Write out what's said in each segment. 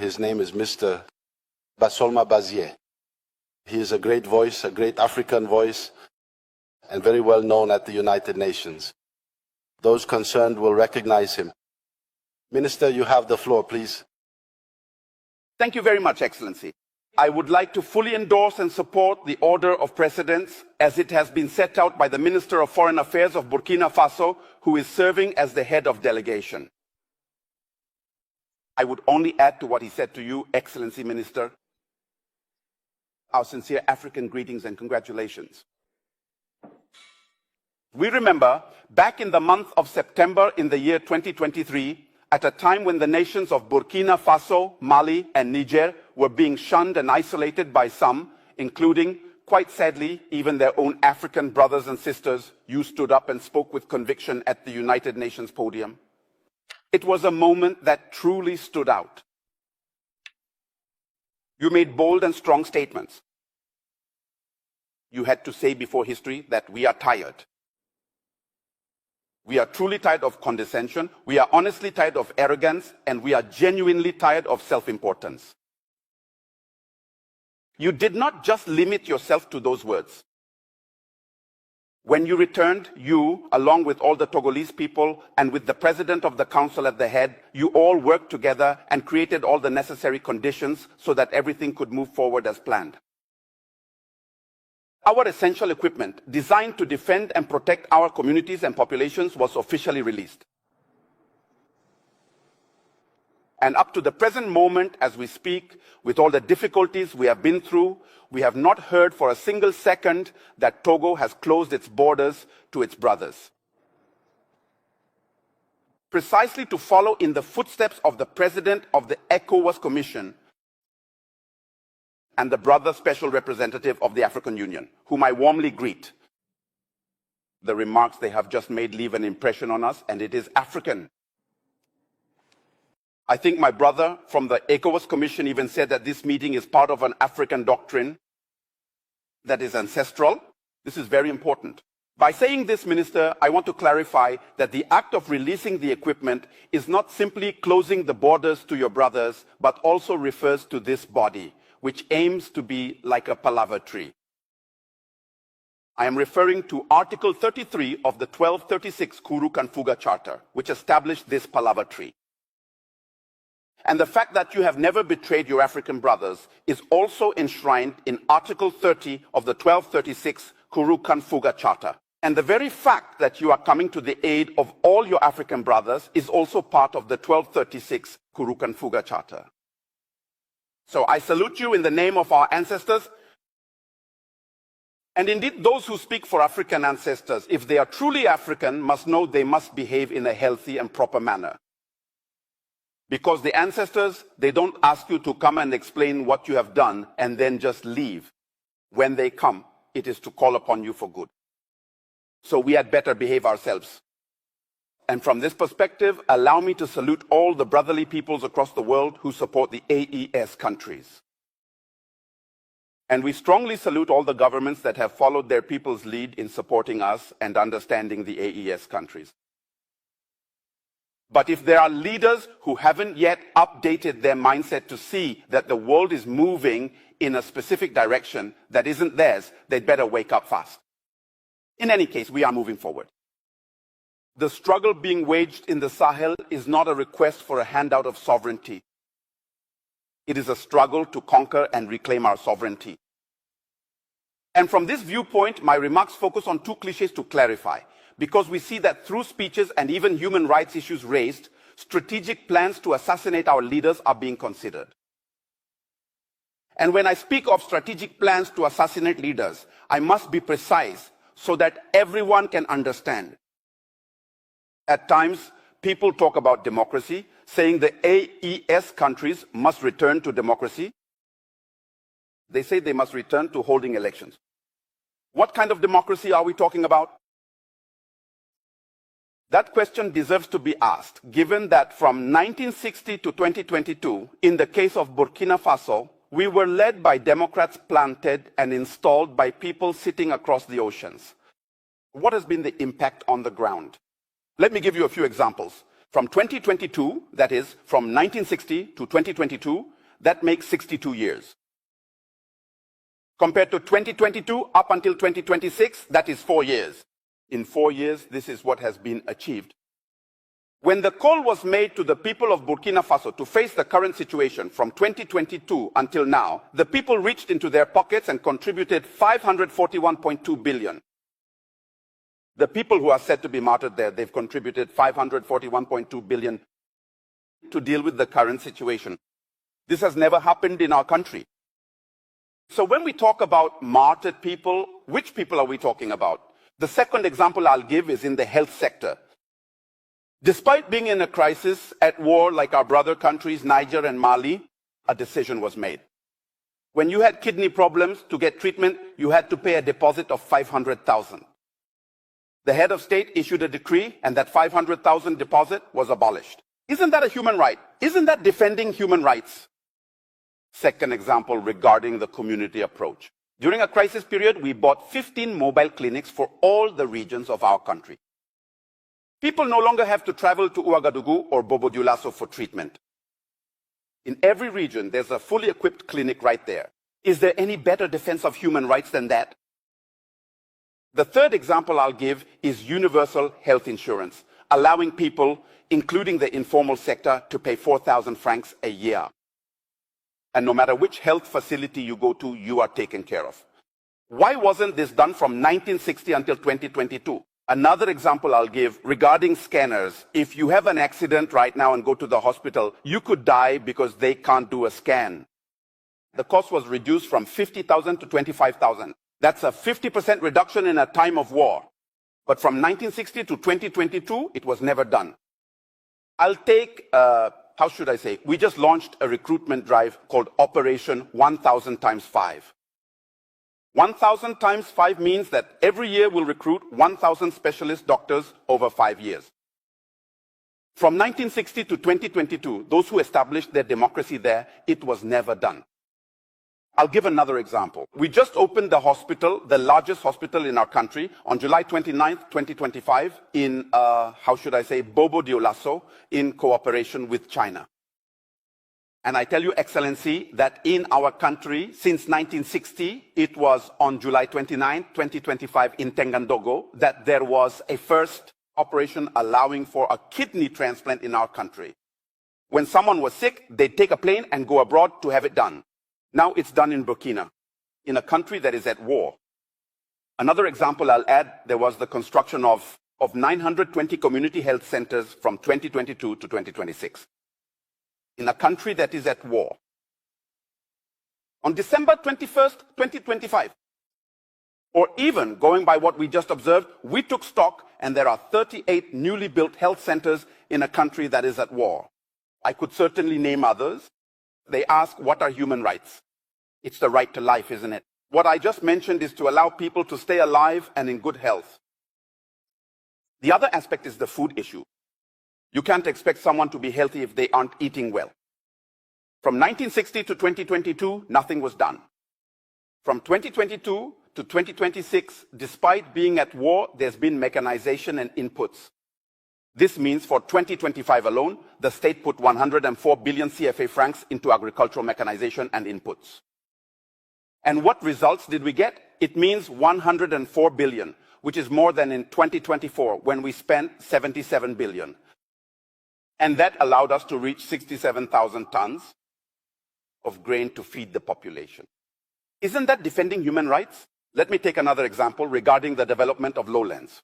His name is Mr. Basolma Bazier. He is a great voice, a great African voice, and very well known at the United Nations. Those concerned will recognize him. Minister, you have the floor, please. Thank you very much, Excellency. I would like to fully endorse and support the order of precedence as it has been set out by the Minister of Foreign Affairs of Burkina Faso, who is serving as the head of delegation. I would only add to what he said to you, Excellency Minister, our sincere African greetings and congratulations. We remember back in the month of September in the year 2023, at a time when the nations of Burkina Faso, Mali, and Niger were being shunned and isolated by some, including, quite sadly, even their own African brothers and sisters, you stood up and spoke with conviction at the United Nations podium. It was a moment that truly stood out. You made bold and strong statements. You had to say before history that we are tired. We are truly tired of condescension, we are honestly tired of arrogance, and we are genuinely tired of self-importance. You did not just limit yourself to those words. When you returned, you, along with all the Togolese people and with the President of the Council at the head, you all worked together and created all the necessary conditions so that everything could move forward as planned. Our essential equipment, designed to defend and protect our communities and populations, was officially released. And up to the present moment, as we speak, with all the difficulties we have been through, we have not heard for a single second that Togo has closed its borders to its brothers. Precisely to follow in the footsteps of the President of the ECOWAS Commission, and the brother special representative of the African Union, whom I warmly greet. The remarks they have just made leave an impression on us, and it is African. I think my brother from the ECOWAS Commission even said that this meeting is part of an African doctrine that is ancestral. This is very important. By saying this, Minister, I want to clarify that the act of releasing the equipment is not simply closing the borders to your brothers, but also refers to this body, which aims to be like a palaver tree. I am referring to Article 33 of the 1236 Kuru Kanfuga Charter, which established this palaver tree. And the fact that you have never betrayed your African brothers is also enshrined in Article 30 of the 1236 Kuru Kanfuga Charter. And the very fact that you are coming to the aid of all your African brothers is also part of the 1236 Kuru Kanfuga Charter. So I salute you in the name of our ancestors. And indeed, those who speak for African ancestors, if they are truly African, must know they must behave in a healthy and proper manner. Because the ancestors, they don't ask you to come and explain what you have done and then just leave. When they come, it is to call upon you for good. So we had better behave ourselves. And from this perspective, allow me to salute all the brotherly peoples across the world who support the AES countries. And we strongly salute all the governments that have followed their people's lead in supporting us and understanding the AES countries. But if there are leaders who haven't yet updated their mindset to see that the world is moving in a specific direction that isn't theirs, they'd better wake up fast. In any case, we are moving forward. The struggle being waged in the Sahel is not a request for a handout of sovereignty. It is a struggle to conquer and reclaim our sovereignty. And from this viewpoint, my remarks focus on two clichés to clarify, because we see that through speeches and even human rights issues raised, strategic plans to assassinate our leaders are being considered. And when I speak of strategic plans to assassinate leaders, I must be precise so that everyone can understand. At times, people talk about democracy, saying the AES countries must return to democracy. They say they must return to holding elections. What kind of democracy are we talking about? That question deserves to be asked, given that from 1960 to 2022, in the case of Burkina Faso, we were led by Democrats planted and installed by people sitting across the oceans. What has been the impact on the ground? Let me give you a few examples. From 2022, that is, from 1960 to 2022, That makes 62 years. Compared to 2022 up until 2026, that is 4 years. In 4 years, this is what has been achieved. When the call was made to the people of Burkina Faso to face the current situation from 2022 until now, the people reached into their pockets and contributed 541.2 billion. The people who are said to be martyred there, they've contributed 541.2 billion to deal with the current situation. This has never happened in our country. So when we talk about martyred people, which people are we talking about? The second example I'll give is in the health sector. Despite being in a crisis, at war like our brother countries, Niger and Mali, a decision was made. When you had kidney problems, to get treatment, you had to pay a deposit of 500,000. The head of state issued a decree, and that 500,000 deposit was abolished. Isn't that a human right? Isn't that defending human rights? Second example regarding the community approach. During a crisis period, we bought 15 mobile clinics for all the regions of our country. People no longer have to travel to Ouagadougou or Bobo Dioulasso for treatment. In every region, there's a fully equipped clinic right there. Is there any better defense of human rights than that? The third example I'll give is universal health insurance, allowing people, including the informal sector, to pay 4,000 francs a year. And no matter which health facility you go to, you are taken care of. Why wasn't this done from 1960 until 2022? Another example I'll give regarding scanners. If you have an accident right now and go to the hospital, you could die because they can't do a scan. The cost was reduced from 50,000 to 25,000. That's a 50% reduction in a time of war. But from 1960 to 2022, it was never done. I'll take, how should I say, we just launched a recruitment drive called Operation 1000 times 5. 1000 times 5 means that every year we'll recruit 1,000 specialist doctors over 5 years. From 1960 to 2022, those who established their democracy there, it was never done. I'll give another example. We just opened the hospital, the largest hospital in our country, on July 29th, 2025 in, Bobo Dioulasso, in cooperation with China. And I tell you, Excellency, that in our country, since 1960, it was on July 29, 2025 in Tengandogo, that there was a first operation allowing for a kidney transplant in our country. When someone was sick, they'd take a plane and go abroad to have it done. Now it's done in Burkina, in a country that is at war. Another example I'll add, there was the construction of 920 community health centers from 2022 to 2026. In a country that is at war. On December 21st, 2025, or even going by what we just observed, we took stock and there are 38 newly built health centers in a country that is at war. I could certainly name others. They ask, what are human rights? It's the right to life, isn't it? What I just mentioned is to allow people to stay alive and in good health. The other aspect is the food issue. You can't expect someone to be healthy if they aren't eating well. From 1960 to 2022, nothing was done. From 2022 to 2026, despite being at war, there's been mechanization and inputs. This means for 2025 alone, the state put 104 billion CFA francs into agricultural mechanization and inputs. And what results did we get? It means 104 billion, which is more than in 2024 when we spent 77 billion. And that allowed us to reach 67,000 tons of grain to feed the population. Isn't that defending human rights? Let me take another example regarding the development of lowlands.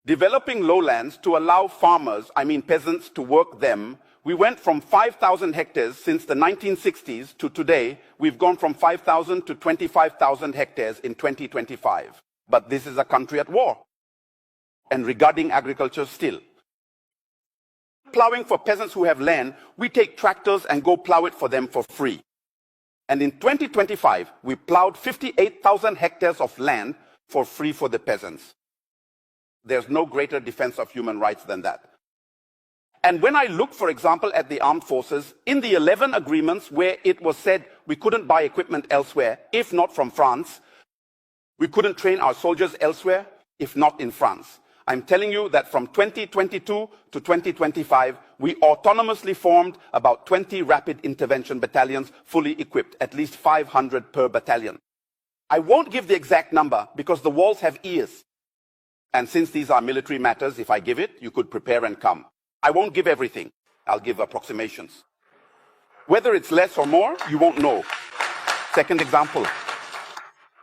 Developing lowlands to allow farmers, peasants, to work them, we went from 5,000 hectares since the 1960s to today, we've gone from 5,000 to 25,000 hectares in 2025. But this is a country at war. And regarding agriculture still. Plowing for peasants who have land, we take tractors and go plow it for them for free. And in 2025, we plowed 58,000 hectares of land for free for the peasants. There's no greater defense of human rights than that. And when I look, for example, at the armed forces, in the 11 agreements where it was said we couldn't buy equipment elsewhere, if not from France, we couldn't train our soldiers elsewhere, if not in France. I'm telling you that from 2022 to 2025, we autonomously formed about 20 rapid intervention battalions, fully equipped, at least 500 per battalion. I won't give the exact number because the walls have ears. And since these are military matters, if I give it, you could prepare and come. I won't give everything. I'll give approximations. Whether it's less or more, you won't know. Second example.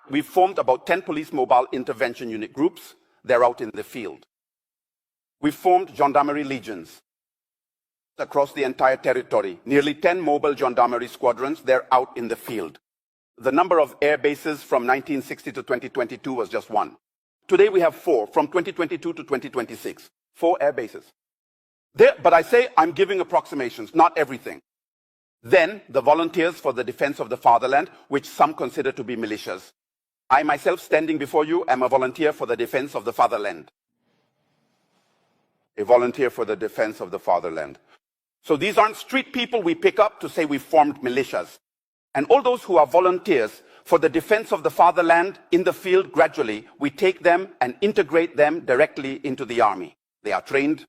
We've formed about 10 police mobile intervention unit groups. They're out in the field. We've formed gendarmerie legions across the entire territory. Nearly 10 mobile gendarmerie squadrons, they're out in the field. The number of air bases from 1960 to 2022 was just 1. Today we have 4, from 2022 to 2026. 4 air bases. But I say I'm giving approximations, not everything. Then the volunteers for the defense of the fatherland, which some consider to be militias. I myself, standing before you, am a volunteer for the defense of the fatherland. A volunteer for the defense of the fatherland. So these aren't street people we pick up to say we formed militias. And all those who are volunteers for the defense of the fatherland in the field, gradually, we take them and integrate them directly into the army. They are trained.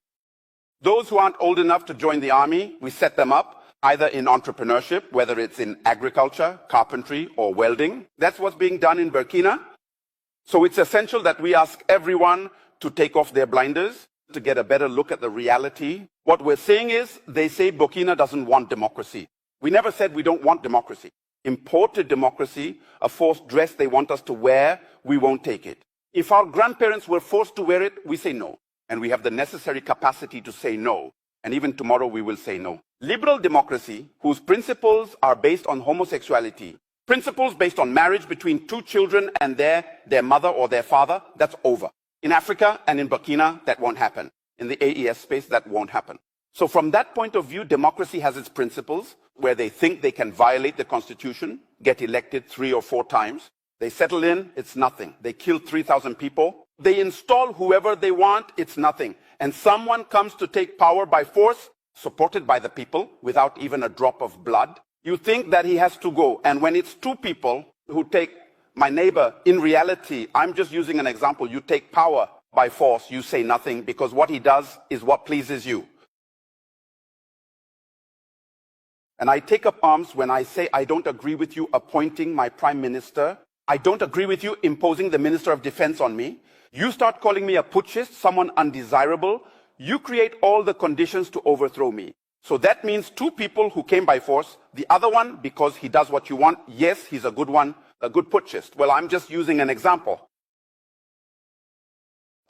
Those who aren't old enough to join the army, we set them up either in entrepreneurship, whether it's in agriculture, carpentry, or welding. That's what's being done in Burkina. So it's essential that we ask everyone to take off their blinders to get a better look at the reality. What we're saying is, they say Burkina doesn't want democracy. We never said we don't want democracy. Imported democracy, a forced dress they want us to wear, we won't take it. If our grandparents were forced to wear it, we say no. And we have the necessary capacity to say no. And even tomorrow we will say no. Liberal democracy, whose principles are based on homosexuality, principles based on marriage between 2 children and their mother or their father, that's over. In Africa and in Burkina, that won't happen. In the AES space, that won't happen. So from that point of view, democracy has its principles, where they think they can violate the constitution, get elected 3 or 4 times. They settle in, it's nothing. They kill 3,000 people. They install whoever they want, it's nothing. And someone comes to take power by force, supported by the people, without even a drop of blood. You think that he has to go. And when it's 2 people who take my neighbor, in reality, I'm just using an example. You take power by force, you say nothing, because what he does is what pleases you. And I take up arms when I say I don't agree with you appointing my prime minister. I don't agree with you imposing the minister of defense on me. You start calling me a putschist, someone undesirable. You create all the conditions to overthrow me. So that means 2 people who came by force, the other one because he does what you want. Yes, he's a good one, a good putschist. Well, I'm just using an example.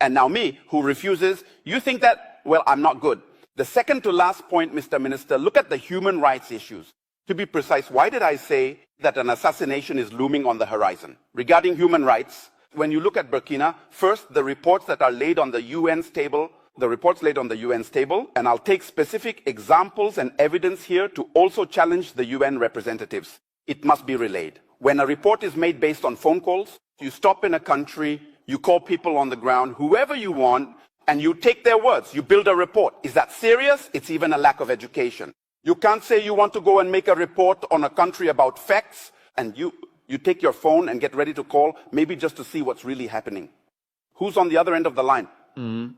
And now me, who refuses, you think that, well, I'm not good. The second to last point, Mr. Minister, look at the human rights issues. To be precise, why did I say that an assassination is looming on the horizon? Regarding human rights, when you look at Burkina, first, the reports that are laid on the UN's table, and I'll take specific examples and evidence here to also challenge the UN representatives. It must be relayed. When a report is made based on phone calls, you stop in a country, you call people on the ground, whoever you want, and you take their words. You build a report. Is that serious? It's even a lack of education. You can't say you want to go and make a report on a country about facts, and you take your phone and get ready to call, maybe just to see what's really happening. Who's on the other end of the line?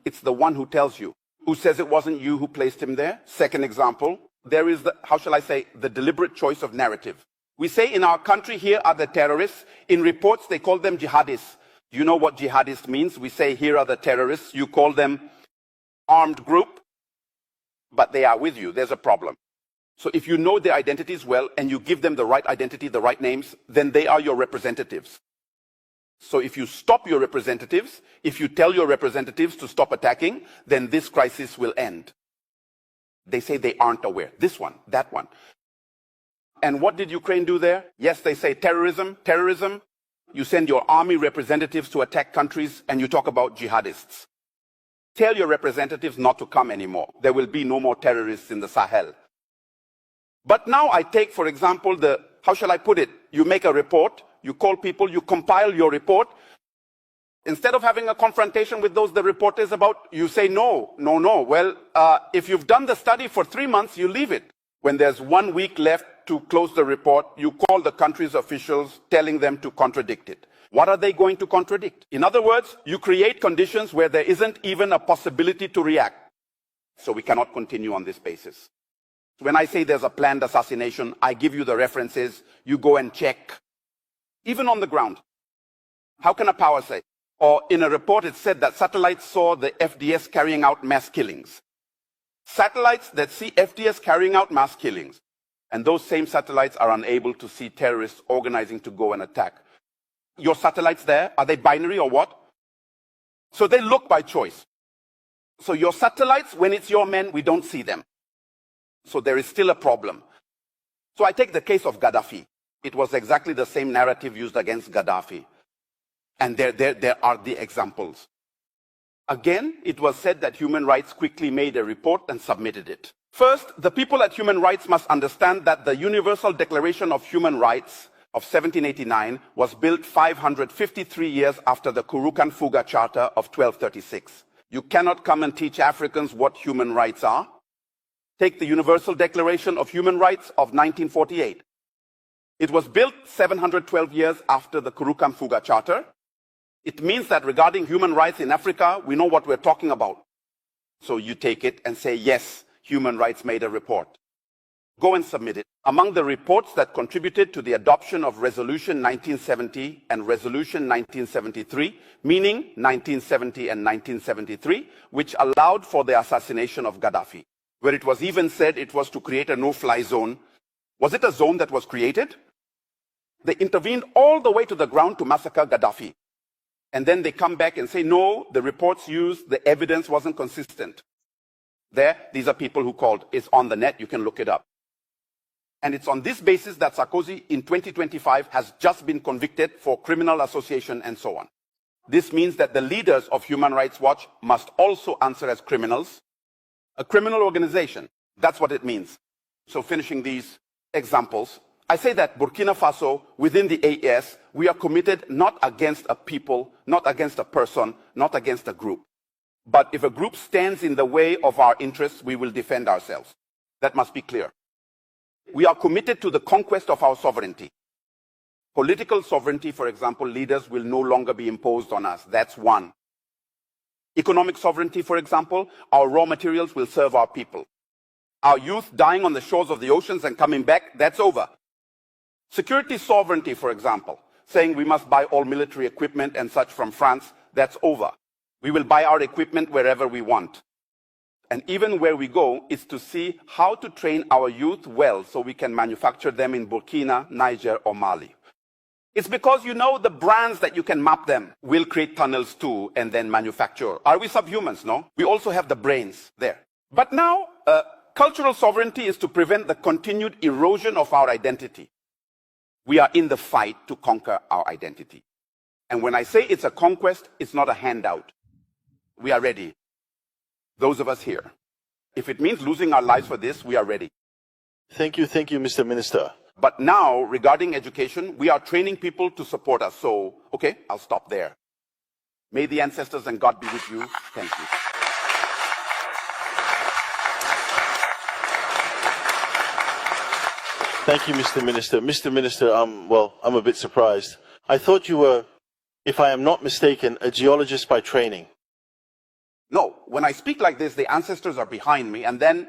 It's the one who tells you, who says it wasn't you who placed him there. Second example, there is the deliberate choice of narrative. We say in our country, here are the terrorists. In reports, they call them jihadists. Do you know what jihadist means? We say, here are the terrorists. You call them armed group, but they are with you. There's a problem. So if you know their identities well and you give them the right identity, the right names, then they are your representatives. So if you stop your representatives, if you tell your representatives to stop attacking, then this crisis will end. They say they aren't aware. This one, that one. And what did Ukraine do there? Yes, they say terrorism. You send your army representatives to attack countries and you talk about jihadists. Tell your representatives not to come anymore. There will be no more terrorists in the Sahel. But now I take, for example, you make a report, you call people, you compile your report. Instead of having a confrontation with the report is about, you say no. Well, if you've done the study for 3 months, you leave it. When there's 1 week left to close the report, you call the country's officials telling them to contradict it. What are they going to contradict? In other words, you create conditions where there isn't even a possibility to react. So we cannot continue on this basis. When I say there's a planned assassination, I give you the references, you go and check. Even on the ground. How can a power say? Or in a report it said that satellites saw the FDS carrying out mass killings. Satellites that see FDS carrying out mass killings, and those same satellites are unable to see terrorists organizing to go and attack. Your satellites there, are they binary or what? So they look by choice. So your satellites, when it's your men, we don't see them. So there is still a problem. So I take the case of Gaddafi. It was exactly the same narrative used against Gaddafi. And there are the examples. Again, it was said that Human Rights quickly made a report and submitted it. First, the people at Human Rights must understand that the Universal Declaration of Human Rights of 1789 was built 553 years after the Kurukan Fuga Charter of 1236. You cannot come and teach Africans what human rights are. Take the Universal Declaration of Human Rights of 1948. It was built 712 years after the Kurukan Fuga Charter. It means that regarding human rights in Africa, we know what we're talking about. So you take it and say, yes, Human Rights made a report. Go and submit it. Among the reports that contributed to the adoption of Resolution 1970 and Resolution 1973, meaning 1970 and 1973, which allowed for the assassination of Gaddafi, where it was even said it was to create a no-fly zone. Was it a zone that was created? They intervened all the way to the ground to massacre Gaddafi. And then they come back and say, no, the reports used, the evidence wasn't consistent. These are people who called. It's on the net, you can look it up. And it's on this basis that Sarkozy in 2025 has just been convicted for criminal association and so on. This means that the leaders of Human Rights Watch must also answer as criminals. A criminal organization, that's what it means. So finishing these examples, I say that Burkina Faso, within the AES, we are committed not against a people, not against a person, not against a group. But if a group stands in the way of our interests, we will defend ourselves. That must be clear. We are committed to the conquest of our sovereignty. Political sovereignty, for example, leaders will no longer be imposed on us. That's one. Economic sovereignty, for example, our raw materials will serve our people. Our youth dying on the shores of the oceans and coming back, that's over. Security sovereignty, for example, saying we must buy all military equipment and such from France, that's over. We will buy our equipment wherever we want. And even where we go is to see how to train our youth well so we can manufacture them in Burkina, Niger, or Mali. It's because you know the brands that you can map them. We'll create tunnels too and then manufacture. Are we subhumans? No. We also have the brains there. But now, cultural sovereignty is to prevent the continued erosion of our identity. We are in the fight to conquer our identity. And when I say it's a conquest, it's not a handout. We are ready. Those of us here. If it means losing our lives for this, we are ready. Thank you, Mr. Minister. But now, regarding education, we are training people to support us. So, okay, I'll stop there. May the ancestors and God be with you. Thank you. Thank you, Mr. Minister. Mr. Minister, I'm a bit surprised. I thought you were, if I am not mistaken, a geologist by training. No, when I speak like this, the ancestors are behind me, and then